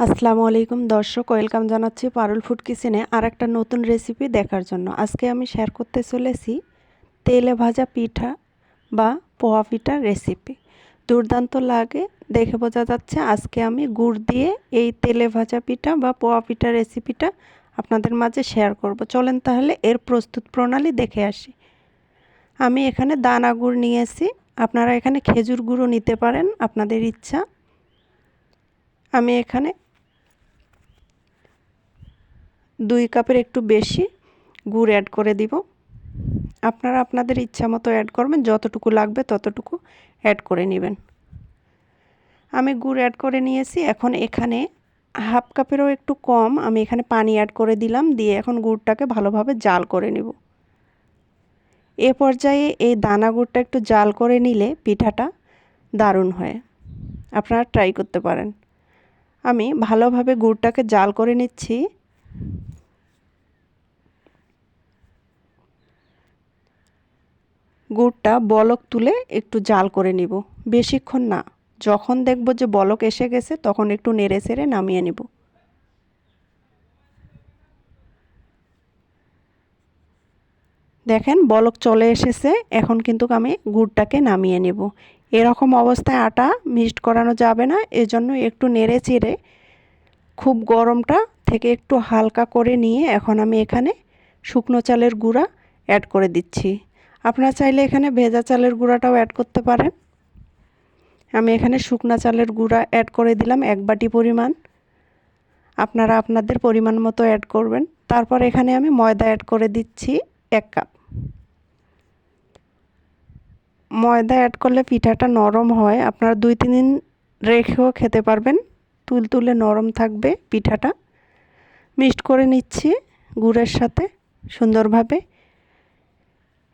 আসসালামু আলাইকুম দর্শক, ওয়েলকাম জানাচ্ছি পারুল ফুড কিচেনে আর একটা নতুন রেসিপি দেখার জন্য। আজকে আমি শেয়ার করতে চলেছি তেলে ভাজা পিঠা বা পোহা পিঠার রেসিপি। দুর্দান্ত লাগে, দেখে বোঝা যাচ্ছে। আজকে আমি গুড় দিয়ে এই তেলে ভাজা পিঠা বা পোহা পিঠার রেসিপিটা আপনাদের মাঝে শেয়ার করব। চলেন তাহলে এর প্রস্তুত প্রণালী দেখে আসি। আমি এখানে দানা গুড় নিয়েছি, আপনারা এখানে খেজুর গুঁড়ো নিতে পারেন আপনাদের ইচ্ছা। আমি এখানে 2 কাপের একটু বেশি গুড় অ্যাড করে দিব। আপনারা আপনাদের ইচ্ছা মতো অ্যাড করবেন, যতটুকু লাগবে ততটুকু অ্যাড করে নেবেন। আমি গুড় অ্যাড করে নিয়েছি। এখন এখানে হাফ কাপেরও একটু কম আমি এখানে পানি অ্যাড করে দিলাম, দিয়ে এখন গুড়টাকে ভালোভাবে জাল করে নেব। এ পর্যায়ে এই দানা গুড়টা একটু জাল করে নিলে পিঠাটা দারুণ হয়, আপনারা ট্রাই করতে পারেন। আমি ভালোভাবে গুড়টাকে জাল করে নিচ্ছি। গুড়টা বলক তুলে একটু জাল করে নিব, বেশিক্ষণ না। যখন দেখব যে বলক এসে গেছে তখন একটু নেড়ে চেড়ে নামিয়ে নিব। দেখেন বলক চলে এসেছে, এখন কিন্তু আমি গুড়টাকে নামিয়ে নেব। এরকম অবস্থায় আটা মিক্সড করানো যাবে না, এজন্য একটু নেড়ে চেড়ে খুব গরমটা থেকে একটু হালকা করে নিয়ে এখন আমি এখানে শুকনো চালের গুঁড়া অ্যাড করে দিচ্ছি। আপনারা চাইলে এখানে ভেজা চালের গুঁড়াটাও অ্যাড করতে পারেন। আমি এখানে শুকনা চালের গুঁড়া অ্যাড করে দিলাম 1 বাটি পরিমাণ। আপনারা আপনাদের পরিমাণ মতো অ্যাড করবেন। তারপর এখানে আমি ময়দা অ্যাড করে দিচ্ছি 1 কাপ। ময়দা অ্যাড করলে পিঠাটা নরম হয়, আপনারা 2-3 দিন রেখেও খেতে পারবেন, তুলতুলে নরম থাকবে পিঠাটা। মিক্সড করে নিচ্ছি গুড়ের সাথে সুন্দরভাবে।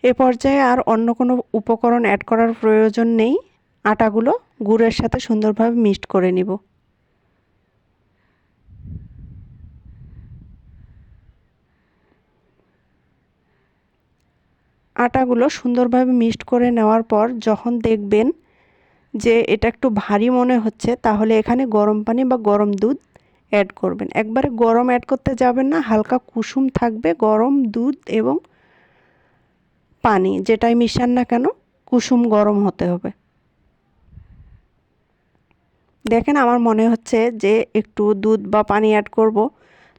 এ পর্যায়ে আর অন্য কোনো উপকরণ অ্যাড করার প্রয়োজন নেই, আটাগুলো গুড়ের সাথে সুন্দরভাবে মিক্সড করে নিব। আটাগুলো সুন্দরভাবে মিক্সড করে নেওয়ার পর যখন দেখবেন যে এটা একটু ভারী মনে হচ্ছে, তাহলে এখানে গরম পানি বা গরম দুধ অ্যাড করবেন। একবারে গরম অ্যাড করতে যাবেন না, হালকা কুসুম থাকবে গরম দুধ এবং পানি, যেটাই মিশান না কেন কুসুম গরম হতে হবে। দেখেন আমার মনে হচ্ছে যে একটু দুধ বা পানি অ্যাড করব,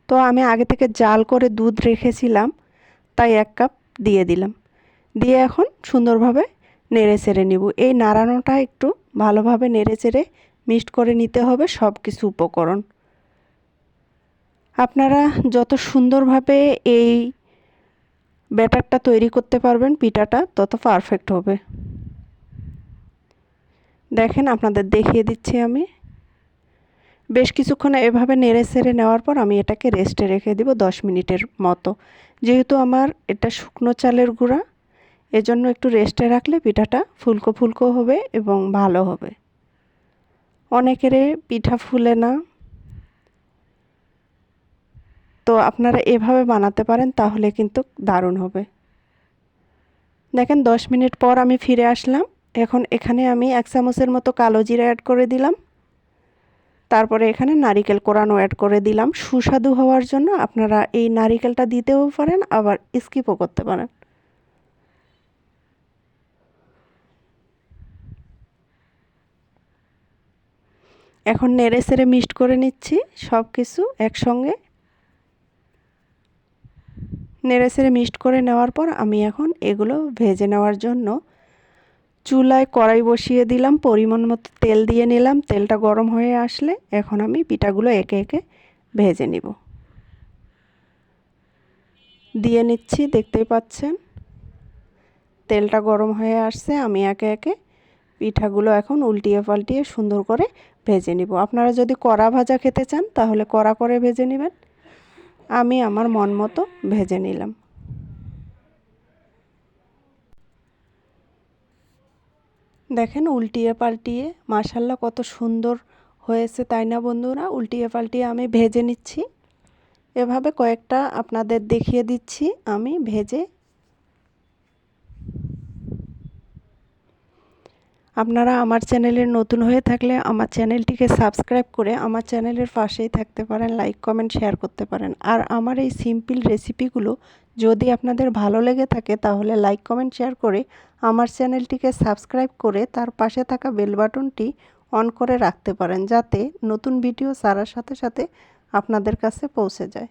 তো আমি আগে থেকে জাল করে দুধ রেখেছিলাম, তাই 1 কাপ দিয়ে দিলাম। দিয়ে এখন সুন্দরভাবে নেড়ে চেড়ে নিব। এই নাড়ানোটা একটু ভালোভাবে নেড়ে চেড়ে মিক্সড করে নিতে হবে সব কিছু উপকরণ। আপনারা যত সুন্দরভাবে এই ব্যাটারটা তৈরি করতে পারবেন পিঠাটা তত পারফেক্ট হবে। দেখেন আপনাদের দেখিয়ে দিচ্ছি আমি। বেশ কিছুক্ষণ এভাবে নেড়ে চেড়ে নেওয়ার পর আমি এটাকে রেস্টে রেখে দিব 10 মিনিটের মতো। যেহেতু আমার এটা শুকনো চালের গুঁড়া, এজন্য একটু রেস্টে রাখলে পিঠাটা ফুলকো ফুলকো হবে এবং ভালো হবে। অনেকেরই পিঠা ফুলে না, তো আপনারা এভাবে বানাতে পারেন, তাহলে কিন্তু দারুণ হবে। দেখেন 10 মিনিট পর আমি ফিরে আসলাম। এখন এখানে আমি 1 চামচের মতো কালো জিরা অ্যাড করে দিলাম। তারপরে এখানে নারিকেল কোরানো অ্যাড করে দিলাম সুস্বাদু হওয়ার জন্য। আপনারা এই নারিকেলটা দিতেও পারেন, আবার স্কিপও করতে পারেন। এখন নেড়ে চেড়ে মিক্সড করে নিচ্ছি সব কিছু একসঙ্গে। নেড়ে চেড়ে মিক্সড করে নেওয়ার পর আমি এখন এগুলো ভেজে নেওয়ার জন্য চুলায় কড়াই বসিয়ে দিলাম, পরিমাণ মতো তেল দিয়ে নিলাম। তেলটা গরম হয়ে আসলে এখন আমি পিঠাগুলো একে একে ভেজে নিব। দিয়ে নিচ্ছি, দেখতেই পাচ্ছেন তেলটা গরম হয়ে আসছে। আমি একে একে পিঠাগুলো এখন উল্টিয়ে পাল্টিয়ে সুন্দর করে ভেজে নিব। আপনারা যদি কড়া ভাজা খেতে চান তাহলে কড়া করে ভেজে নেবেন, আমি আমার মন মতো ভেজে নিলাম। দেখেন উল্টিয়ে পাল্টিয়ে মাশাআল্লাহ কত সুন্দর হয়েছে, তাই না বন্ধুরা? উল্টিয়ে পাল্টিয়ে আমি ভেজে নিচ্ছি। এভাবে কয়েকটা আপনাদের দেখিয়ে দিচ্ছি আমি ভেজে। আপনারা আমার চ্যানেলে নতুন হয়ে থাকলে আমার চ্যানেলটিকে সাবস্ক্রাইব করে আমার চ্যানেলের পাশেই থাকতে পারেন, লাইক কমেন্ট শেয়ার করতে পারেন। আর আমার এই সিম্পল রেসিপিগুলো যদি আপনাদের ভালো লেগে থাকে তাহলে লাইক কমেন্ট শেয়ার করে আমার চ্যানেলটিকে সাবস্ক্রাইব করে তার পাশে থাকা বেল বাটনটি অন করে রাখতে পারেন, যাতে নতুন ভিডিও ছাড়ার সাথে সাথে আপনাদের কাছে পৌঁছে যায়।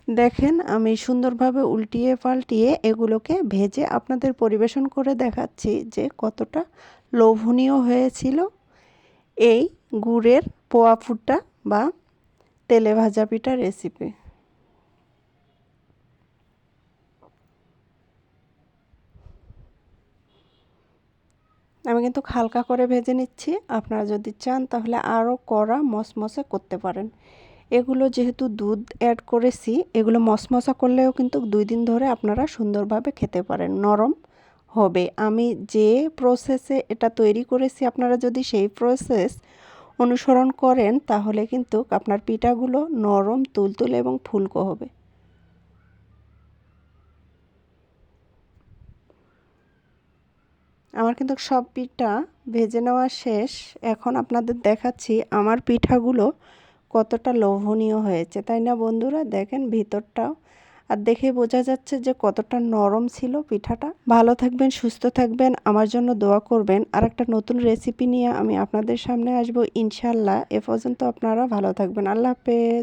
দেখেন আমি সুন্দরভাবে উল্টিয়ে পাল্টিয়ে এগুলোকে ভেজে আপনাদের পরিবেশন করে দেখাচ্ছি যে কতটা লোভনীয় হয়েছিল এই গুড়ের পোয়া ফুটা বা তেলে ভাজা পিঠা রেসিপি। আমি কিন্তু হালকা করে ভেজে নিচ্ছি, আপনারা যদি চান তাহলে আরও কড়া মসমসে করতে পারেন। এগুলো যেহেতু দুধ অ্যাড করেছি, এগুলো মসমসা করলেও কিন্তু 2 দিন ধরে আপনারা সুন্দরভাবে খেতে পারেন, নরম হবে। আমি যে প্রসেসে এটা তৈরি করেছি আপনারা যদি সেই প্রসেস অনুসরণ করেন তাহলে কিন্তু আপনার পিঠাগুলো নরম, তুলতুলে এবং ফুলকো হবে। আমার কিন্তু সব পিঠা ভেজে নেওয়া শেষ। এখন আপনাদের দেখাচ্ছি আমার পিঠাগুলো কতটা লোভনীয় হয়েছে, তাই না বন্ধুরা? দেখেন ভিতরটাও, আর দেখে বোঝা যাচ্ছে যে কতটা নরম ছিল পিঠাটা। ভালো থাকবেন, সুস্থ থাকবেন, আমার জন্য দোয়া করবেন। আর একটা নতুন রেসিপি নিয়ে আমি আপনাদের সামনে আসবো ইনশাল্লাহ। এ পর্যন্ত আপনারা ভালো থাকবেন। আল্লাহ হাফেজ।